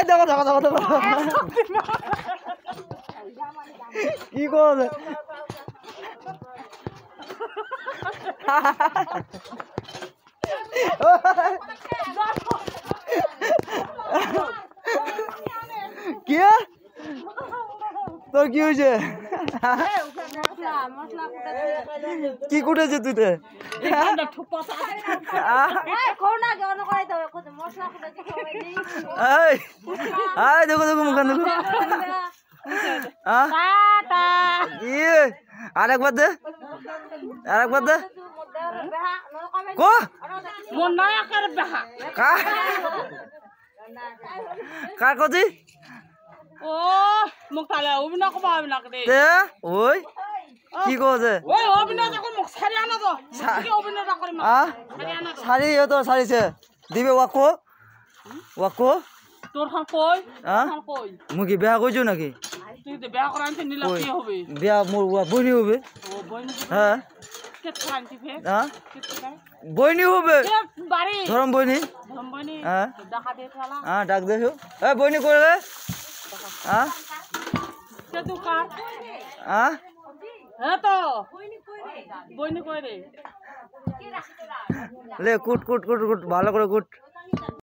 দেখো দেখো দেখো দেখো কি করবে কি তোর কি হয়েছে কি কুটেছে তুই তে দেখো দেখো মুখান দেখো আরেকবার দে আরেকবার দে কো কার কজি ও মোক তালে অভিনয় কবা অভিনয় দে তে ওই কি কইছে ওই অভিনয় দেখো মোক সারি আনা তো কি অভিনয় করিম সারি আনা তো সারি তো সারিছে দিবে ওয়াকো ওয়াকো তোর খান কই খান কই মুই কি বিয়া কইছো নাকি তুই তো বিয়া করাইতে নিলা কি হবে বিয়া মোর বইনি হবে ও বইনি হ্যাঁ কেত খাইতি ফে হ্যাঁ কেত খাই বইনি হবে বাড়ি ধরম বইনি ধরম বইনি হ্যাঁ দেখা দে শালা হ্যাঁ ডাক দেছো এ বইনি কইলে হ্যাঁ কে তু কার হ্যাঁ হ্যাঁ তো বইনি কই রে লে কুট কুট কুট কুট ভালো করে কুট